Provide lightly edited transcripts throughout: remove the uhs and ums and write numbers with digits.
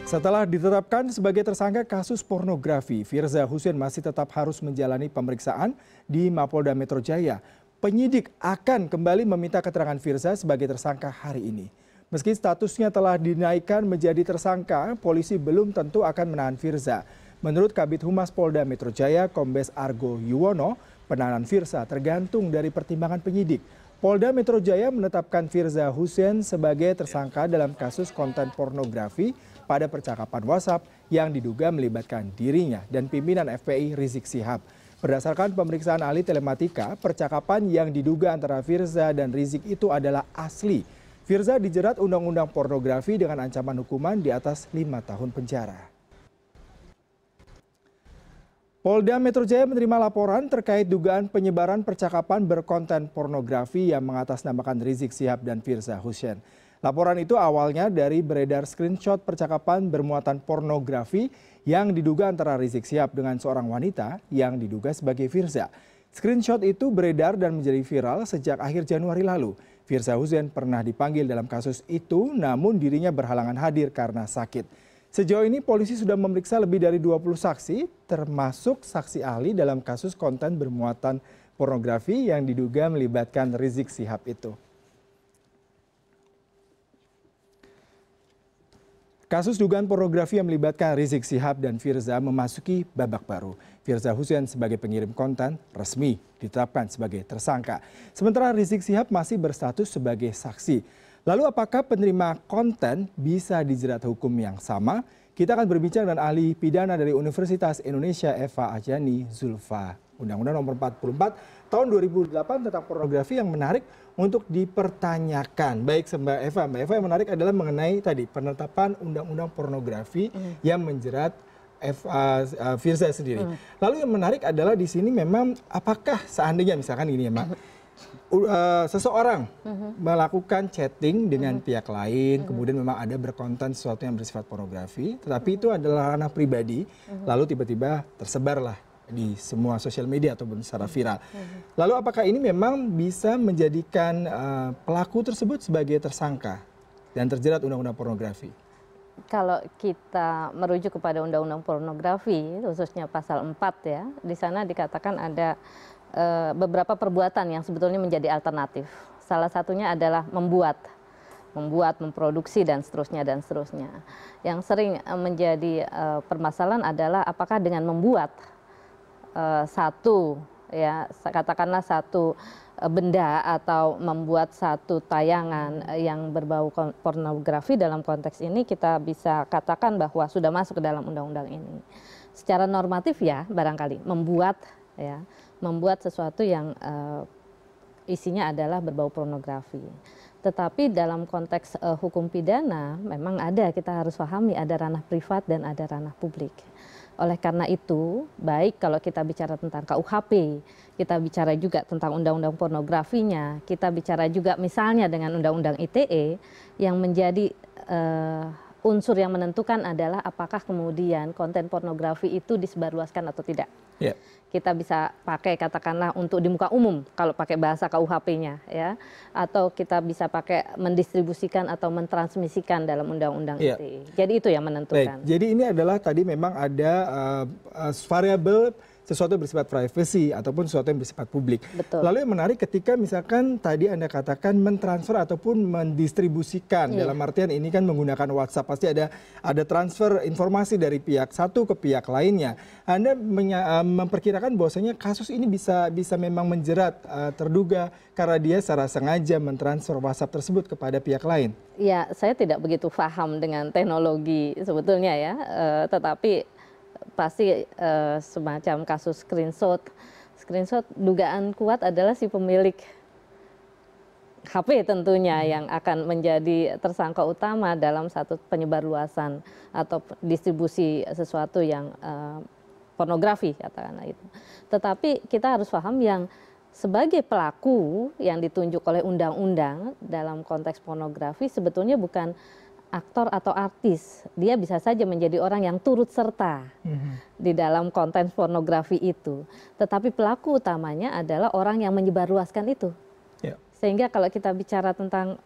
Setelah ditetapkan sebagai tersangka kasus pornografi, Firza Hussein masih tetap harus menjalani pemeriksaan di Mapolda Metro Jaya. Penyidik akan kembali meminta keterangan Firza sebagai tersangka hari ini. Meski statusnya telah dinaikkan menjadi tersangka, polisi belum tentu akan menahan Firza. Menurut Kabid Humas Polda Metro Jaya, Kombes Argo Yuwono, penahanan Firza tergantung dari pertimbangan penyidik. Polda Metro Jaya menetapkan Firza Hussein sebagai tersangka dalam kasus konten pornografi pada percakapan WhatsApp yang diduga melibatkan dirinya dan pimpinan FPI Rizik Syihab. Berdasarkan pemeriksaan ahli telematika, percakapan yang diduga antara Firza dan Rizik itu adalah asli. Firza dijerat undang-undang pornografi dengan ancaman hukuman di atas 5 tahun penjara. Polda Metro Jaya menerima laporan terkait dugaan penyebaran percakapan berkonten pornografi yang mengatasnamakan Rizik Syihab dan Firza Hussein. Laporan itu awalnya dari beredar screenshot percakapan bermuatan pornografi yang diduga antara Rizik Syihab dengan seorang wanita yang diduga sebagai Firza. Screenshot itu beredar dan menjadi viral sejak akhir Januari lalu. Firza Hussein pernah dipanggil dalam kasus itu, namun dirinya berhalangan hadir karena sakit. Sejauh ini polisi sudah memeriksa lebih dari 20 saksi, termasuk saksi ahli dalam kasus konten bermuatan pornografi yang diduga melibatkan Rizik Syihab itu. Kasus dugaan pornografi yang melibatkan Rizik Syihab dan Firza memasuki babak baru. Firza Hussein sebagai pengirim konten resmi ditetapkan sebagai tersangka. Sementara Rizik Syihab masih berstatus sebagai saksi. Lalu apakah penerima konten bisa dijerat hukum yang sama? Kita akan berbincang dengan ahli pidana dari Universitas Indonesia Eva Ajani Zulfa. Undang-Undang Nomor 44 Tahun 2008 tentang pornografi yang menarik untuk dipertanyakan. Baik, Mbak Eva. Mbak Eva, yang menarik adalah mengenai tadi penetapan Undang-Undang pornografi yang menjerat Firza sendiri. Lalu yang menarik adalah di sini memang apakah seandainya misalkan gini ya, Mbak, seseorang melakukan chatting dengan pihak lain, kemudian memang ada berkonten sesuatu yang bersifat pornografi, tetapi itu adalah ranah pribadi, lalu tiba-tiba tersebarlah di semua sosial media ataupun secara viral. Lalu apakah ini memang bisa menjadikan pelaku tersebut sebagai tersangka dan terjerat undang-undang pornografi? Kalau kita merujuk kepada undang-undang pornografi, khususnya pasal 4 ya, di sana dikatakan ada beberapa perbuatan yang sebetulnya menjadi alternatif. Salah satunya adalah membuat, memproduksi dan seterusnya dan seterusnya. Yang sering menjadi permasalahan adalah apakah dengan membuat satu ya katakanlah satu benda atau membuat satu tayangan yang berbau pornografi, dalam konteks ini kita bisa katakan bahwa sudah masuk ke dalam undang-undang ini. Secara normatif ya barangkali membuat sesuatu yang isinya adalah berbau pornografi. Tetapi dalam konteks hukum pidana memang kita harus pahami ada ranah privat dan ada ranah publik. Oleh karena itu, baik kalau kita bicara tentang KUHP, kita bicara juga tentang undang-undang pornografinya, kita bicara juga misalnya dengan undang-undang ITE, yang menjadi unsur yang menentukan adalah apakah kemudian konten pornografi itu disebarluaskan atau tidak. Yeah. Kita bisa pakai katakanlah untuk di muka umum kalau pakai bahasa KUHP-nya ya, atau kita bisa pakai mendistribusikan atau mentransmisikan dalam undang-undang ITE. Jadi itu yang menentukan. Baik, jadi ini adalah tadi memang ada variabel sesuatu yang bersifat privasi ataupun sesuatu yang bersifat publik. Betul. Lalu yang menarik ketika misalkan tadi Anda katakan mentransfer ataupun mendistribusikan, dalam artian ini kan menggunakan WhatsApp, pasti ada transfer informasi dari pihak satu ke pihak lainnya. Anda memperkirakan bahwasanya kasus ini bisa memang menjerat terduga karena dia secara sengaja mentransfer WhatsApp tersebut kepada pihak lain. Ya, saya tidak begitu paham dengan teknologi sebetulnya ya, tetapi pasti semacam kasus screenshot dugaan kuat adalah si pemilik HP tentunya yang akan menjadi tersangka utama dalam satu penyebarluasan atau distribusi sesuatu yang pornografi katakanlah itu. Tetapi kita harus paham yang sebagai pelaku yang ditunjuk oleh undang-undang dalam konteks pornografi sebetulnya bukan aktor atau artis, dia bisa saja menjadi orang yang turut serta di dalam konten pornografi itu. Tetapi pelaku utamanya adalah orang yang menyebarluaskan itu. Yeah. Sehingga kalau kita bicara tentang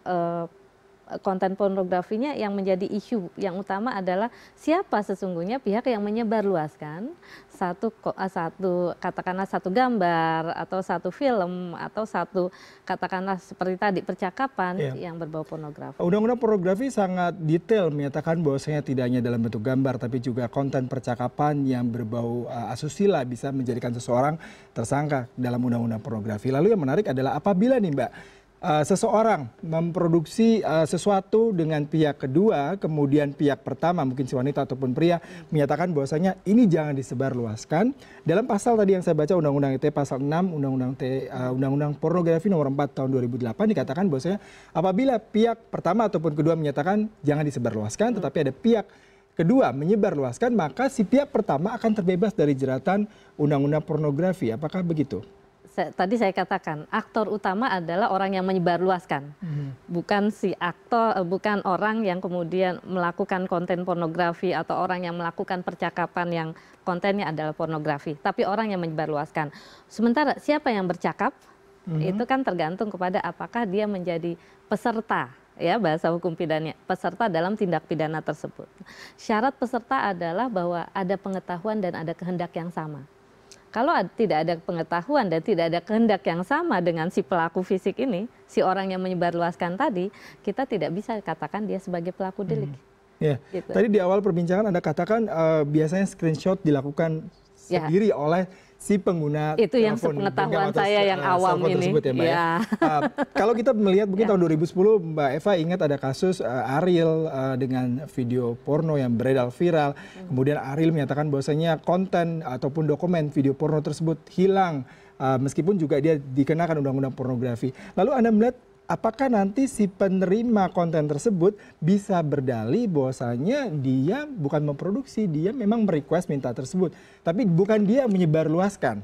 konten pornografinya yang menjadi isu yang utama adalah siapa sesungguhnya pihak yang menyebarluaskan satu katakanlah satu gambar atau satu film atau satu katakanlah seperti tadi percakapan yang berbau pornografi. Undang-undang pornografi sangat detail menyatakan bahwasanya tidak hanya dalam bentuk gambar tapi juga konten percakapan yang berbau asusila bisa menjadikan seseorang tersangka dalam undang-undang pornografi. Lalu yang menarik adalah apabila nih Mbak, seseorang memproduksi sesuatu dengan pihak kedua, kemudian pihak pertama mungkin si wanita ataupun pria menyatakan bahwasanya ini jangan disebarluaskan. Dalam pasal tadi yang saya baca Undang-Undang ITE pasal 6 Undang-Undang Pornografi nomor 4 tahun 2008 dikatakan bahwasanya apabila pihak pertama ataupun kedua menyatakan jangan disebarluaskan, tetapi ada pihak kedua menyebarluaskan, maka si pihak pertama akan terbebas dari jeratan Undang-Undang Pornografi. Apakah begitu? Tadi saya katakan aktor utama adalah orang yang menyebarluaskan, bukan si aktor, bukan orang yang kemudian melakukan konten pornografi atau orang yang melakukan percakapan yang kontennya adalah pornografi, tapi orang yang menyebarluaskan. Sementara siapa yang bercakap itu kan tergantung kepada apakah dia menjadi peserta, ya bahasa hukum pidananya, peserta dalam tindak pidana tersebut. Syarat peserta adalah bahwa ada pengetahuan dan ada kehendak yang sama. Kalau tidak ada pengetahuan dan tidak ada kehendak yang sama dengan si pelaku fisik ini, si orang yang menyebarluaskan tadi, kita tidak bisa katakan dia sebagai pelaku delik. Ya. Gitu. Tadi di awal perbincangan Anda katakan biasanya screenshot dilakukan sendiri oleh si pengguna itu yang sepengetahuan saya yang awam ini. Tersebut, ya, Mbak, ya. Kalau kita melihat mungkin tahun 2010 Mbak Eva ingat ada kasus Ariel dengan video porno yang beredar viral. Kemudian Ariel menyatakan bahwasanya konten ataupun dokumen video porno tersebut hilang meskipun juga dia dikenakan undang-undang pornografi. Lalu Anda melihat apakah nanti si penerima konten tersebut bisa berdalih bahwasanya dia bukan memproduksi, dia memang merequest minta tersebut, tapi bukan dia menyebarluaskan?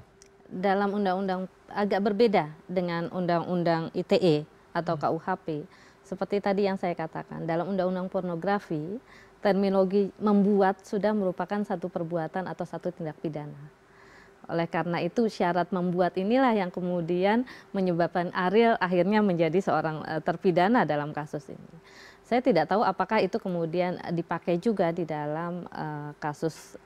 Dalam undang-undang agak berbeda dengan undang-undang ITE atau KUHP. Seperti tadi yang saya katakan, dalam undang-undang pornografi, terminologi membuat sudah merupakan satu perbuatan atau satu tindak pidana. Oleh karena itu syarat membuat inilah yang kemudian menyebabkan Ariel akhirnya menjadi seorang terpidana dalam kasus ini. Saya tidak tahu apakah itu kemudian dipakai juga di dalam kasus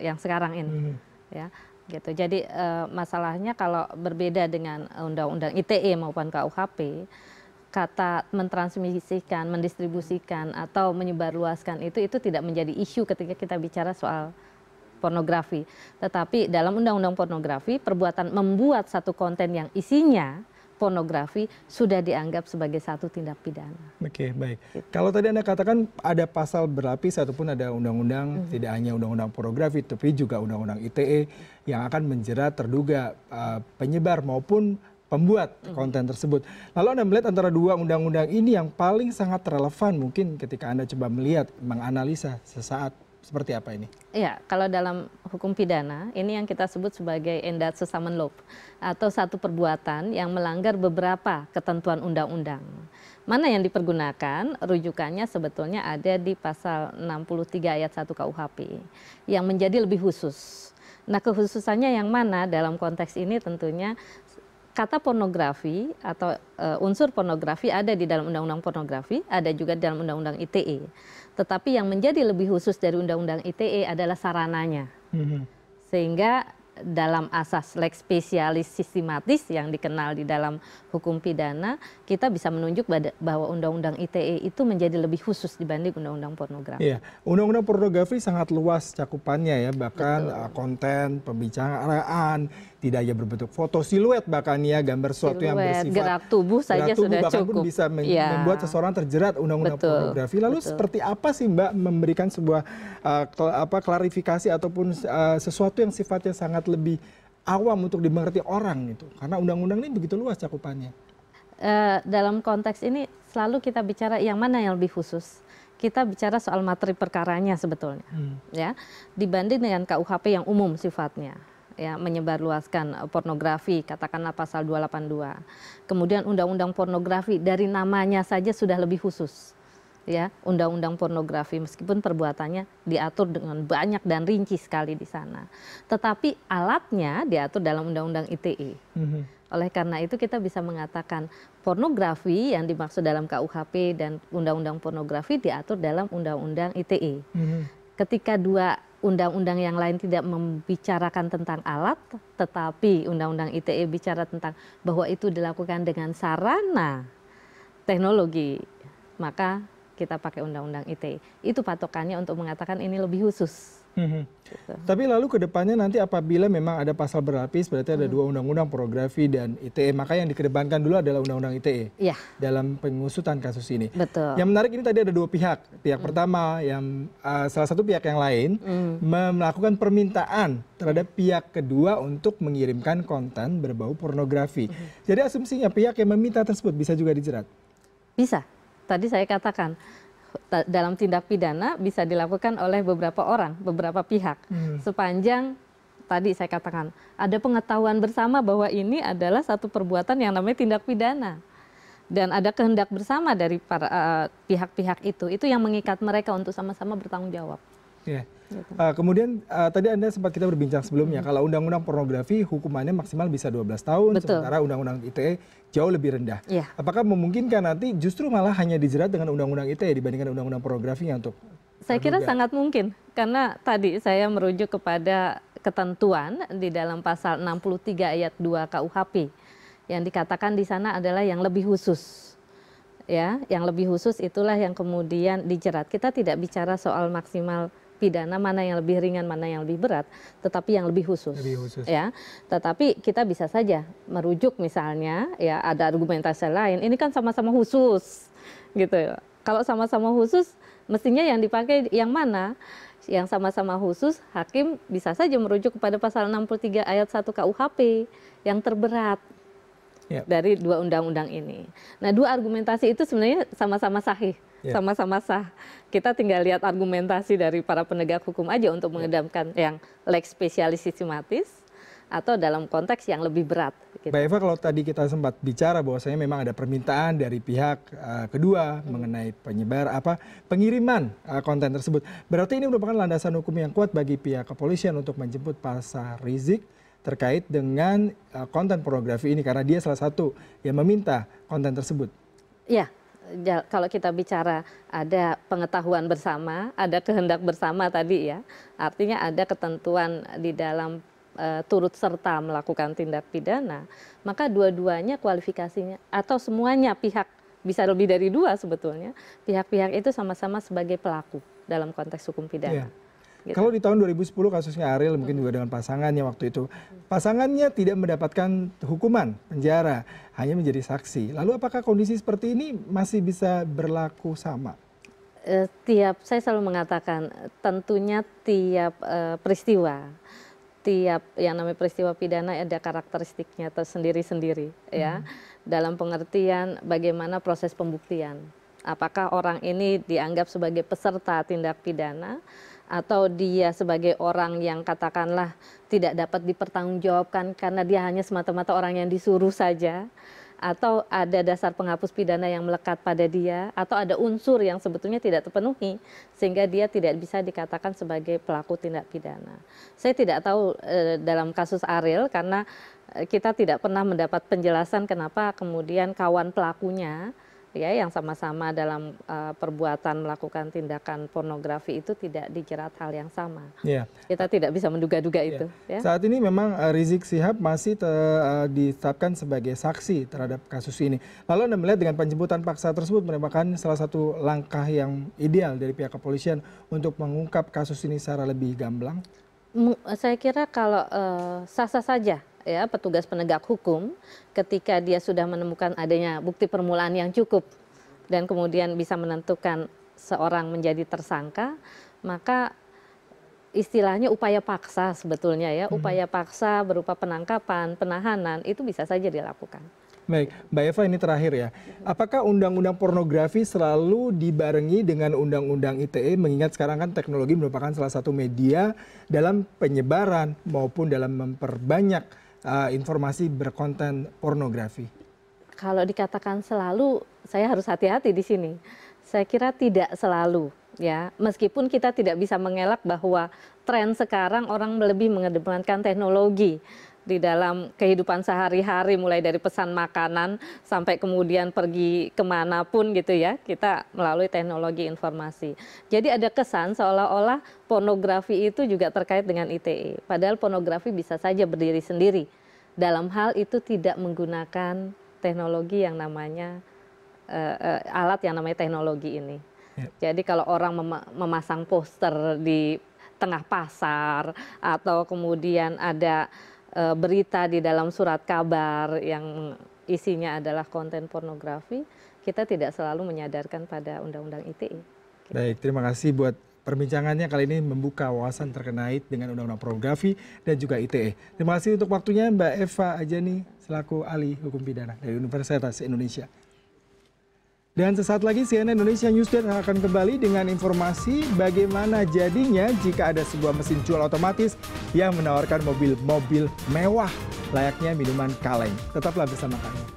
yang sekarang ini. Ya, gitu. Jadi masalahnya kalau berbeda dengan undang-undang ITE maupun KUHP, kata mentransmisikan, mendistribusikan atau menyebarluaskan itu tidak menjadi isu ketika kita bicara soal pornografi. Tetapi dalam undang-undang pornografi, perbuatan membuat satu konten yang isinya pornografi sudah dianggap sebagai satu tindak pidana. Oke, baik. Gitu. Kalau tadi Anda katakan ada pasal berlapis ataupun ada undang-undang, tidak hanya undang-undang pornografi, tapi juga undang-undang ITE yang akan menjerat terduga penyebar maupun pembuat konten tersebut. Lalu Anda melihat antara dua undang-undang ini yang paling sangat relevan mungkin ketika Anda coba melihat, menganalisa sesaat seperti apa ini? Ya, kalau dalam hukum pidana, ini yang kita sebut sebagai Endatsamenloop atau satu perbuatan yang melanggar beberapa ketentuan undang-undang. Mana yang dipergunakan, rujukannya sebetulnya ada di pasal 63 ayat 1 KUHP yang menjadi lebih khusus. Nah, kekhususannya yang mana dalam konteks ini tentunya kata pornografi atau unsur pornografi ada di dalam undang-undang pornografi, ada juga di dalam undang-undang ITE. Tetapi yang menjadi lebih khusus dari undang-undang ITE adalah sarananya. Sehingga dalam asas lex specialis sistematis yang dikenal di dalam hukum pidana, kita bisa menunjuk bahwa undang-undang ITE itu menjadi lebih khusus dibanding undang-undang pornografi. Iya, undang-undang pornografi sangat luas cakupannya ya, bahkan konten, pembicaraan, tidak hanya berbentuk foto, siluet bahkan ya, gambar sesuatu yang bersifat gerak tubuh saja sudah bahkan cukup. Pun bisa membuat seseorang terjerat undang-undang pornografi. Lalu seperti apa sih Mbak memberikan sebuah klarifikasi ataupun sesuatu yang sifatnya sangat lebih awam untuk dimengerti orang itu? Karena undang-undang ini begitu luas cakupannya. Dalam konteks ini selalu kita bicara yang mana yang lebih khusus. Kita bicara soal materi perkaranya sebetulnya, ya, dibanding dengan KUHP yang umum sifatnya. Ya, menyebarluaskan pornografi, katakanlah pasal 282. Kemudian undang-undang pornografi dari namanya saja sudah lebih khusus. Ya, undang-undang pornografi meskipun perbuatannya diatur dengan banyak dan rinci sekali di sana. Tetapi alatnya diatur dalam undang-undang ITE. Oleh karena itu kita bisa mengatakan pornografi yang dimaksud dalam KUHP dan undang-undang pornografi diatur dalam undang-undang ITE. Ketika dua undang-undang yang lain tidak membicarakan tentang alat, tetapi undang-undang ITE bicara tentang bahwa itu dilakukan dengan sarana teknologi, maka kita pakai undang-undang ITE. Itu patokannya untuk mengatakan ini lebih khusus. Gitu. Tapi lalu ke depannya nanti apabila memang ada pasal berlapis, berarti ada dua undang-undang pornografi dan ITE, maka yang dikedepankan dulu adalah undang-undang ITE dalam pengusutan kasus ini. Betul. Yang menarik ini tadi ada dua pihak. Pihak pertama yang salah satu pihak yang lain melakukan permintaan terhadap pihak kedua untuk mengirimkan konten berbau pornografi. Jadi asumsinya pihak yang meminta tersebut bisa juga dijerat? Bisa. Tadi saya katakan dalam tindak pidana bisa dilakukan oleh beberapa orang, beberapa pihak. Sepanjang tadi saya katakan ada pengetahuan bersama bahwa ini adalah satu perbuatan yang namanya tindak pidana. Dan ada kehendak bersama dari para pihak-pihak itu yang mengikat mereka untuk sama-sama bertanggung jawab. Yeah. Kemudian tadi Anda sempat kita berbincang sebelumnya, kalau undang-undang pornografi hukumannya maksimal bisa 12 tahun, sementara undang-undang ITE jauh lebih rendah. Apakah memungkinkan nanti justru malah hanya dijerat dengan undang-undang ITE dibandingkan undang-undang pornografinya untuk Saya kira sangat mungkin, karena tadi saya merujuk kepada ketentuan di dalam pasal 63 ayat 2 KUHP. Yang dikatakan di sana adalah yang lebih khusus. Ya, yang lebih khusus itulah yang kemudian dijerat. Kita tidak bicara soal maksimal pidana mana yang lebih ringan, mana yang lebih berat, tetapi yang lebih khusus. Ya. Tetapi kita bisa saja merujuk misalnya, ya ada argumentasi lain. Ini kan sama-sama khusus, gitu. Kalau sama-sama khusus, mestinya yang dipakai yang mana? Yang sama-sama khusus, hakim bisa saja merujuk kepada pasal 63 ayat 1 KUHP yang terberat. Dari dua undang-undang ini. Nah, dua argumentasi itu sebenarnya sama-sama sahih, sama-sama sah. Kita tinggal lihat argumentasi dari para penegak hukum aja untuk mengedepankan yang lex specialis systematis atau dalam konteks yang lebih berat. Gitu. Mbak Eva, kalau tadi kita sempat bicara bahwasanya memang ada permintaan dari pihak kedua mengenai pengiriman konten tersebut. Berarti ini merupakan landasan hukum yang kuat bagi pihak kepolisian untuk menjemput Pasha Rizik terkait dengan konten pornografi ini karena dia salah satu yang meminta konten tersebut. Iya, kalau kita bicara ada pengetahuan bersama, ada kehendak bersama tadi ya, artinya ada ketentuan di dalam turut serta melakukan tindak pidana, maka dua-duanya kualifikasinya atau semuanya pihak, bisa lebih dari dua sebetulnya, pihak-pihak itu sama-sama sebagai pelaku dalam konteks hukum pidana. Gitu. Kalau di tahun 2010 kasusnya Ariel mungkin juga dengan pasangannya waktu itu, pasangannya tidak mendapatkan hukuman penjara, hanya menjadi saksi. Lalu apakah kondisi seperti ini masih bisa berlaku sama? Saya selalu mengatakan tentunya tiap peristiwa, tiap yang namanya peristiwa pidana ada karakteristiknya tersendiri-sendiri ya. Dalam pengertian bagaimana proses pembuktian. Apakah orang ini dianggap sebagai peserta tindak pidana atau dia sebagai orang yang katakanlah tidak dapat dipertanggungjawabkan karena dia hanya semata-mata orang yang disuruh saja, atau ada dasar penghapus pidana yang melekat pada dia, atau ada unsur yang sebetulnya tidak terpenuhi sehingga dia tidak bisa dikatakan sebagai pelaku tindak pidana. Saya tidak tahu dalam kasus Ariel karena kita tidak pernah mendapat penjelasan kenapa kemudian kawan pelakunya ya yang sama-sama dalam perbuatan melakukan tindakan pornografi itu tidak dijerat hal yang sama. Kita tidak bisa menduga-duga itu. Ya. Saat ini memang Rizik Syihab masih ditetapkan sebagai saksi terhadap kasus ini. Lalu Anda melihat dengan penjemputan paksa tersebut merupakan salah satu langkah yang ideal dari pihak kepolisian untuk mengungkap kasus ini secara lebih gamblang? Saya kira kalau sah-sah saja. Ya, petugas penegak hukum ketika dia sudah menemukan adanya bukti permulaan yang cukup dan kemudian bisa menentukan seorang menjadi tersangka, maka istilahnya upaya paksa sebetulnya ya, upaya paksa berupa penangkapan, penahanan itu bisa saja dilakukan. Baik, Mbak Eva ini terakhir ya. Apakah undang-undang pornografi selalu dibarengi dengan undang-undang ITE mengingat sekarang kan teknologi merupakan salah satu media dalam penyebaran maupun dalam memperbanyak informasi berkonten pornografi? Kalau dikatakan selalu, saya harus hati-hati di sini. Saya kira tidak selalu, ya. Meskipun kita tidak bisa mengelak bahwa tren sekarang orang lebih mengedepankan teknologi di dalam kehidupan sehari-hari, mulai dari pesan makanan sampai kemudian pergi kemanapun gitu ya, kita melalui teknologi informasi. Jadi ada kesan seolah-olah pornografi itu juga terkait dengan ITE, padahal pornografi bisa saja berdiri sendiri dalam hal itu tidak menggunakan teknologi yang namanya alat yang namanya teknologi ini. Jadi kalau orang memasang poster di tengah pasar atau kemudian ada berita di dalam surat kabar yang isinya adalah konten pornografi, kita tidak selalu menyadarkan pada Undang-Undang ITE. Baik, terima kasih buat perbincangannya kali ini membuka wawasan terkait dengan Undang-Undang Pornografi dan juga ITE. Terima kasih untuk waktunya Mbak Eva Ajani selaku ahli hukum pidana dari Universitas Indonesia. Dan sesaat lagi CNN Indonesia Newsday akan kembali dengan informasi bagaimana jadinya jika ada sebuah mesin jual otomatis yang menawarkan mobil-mobil mewah layaknya minuman kaleng. Tetaplah bersama kami.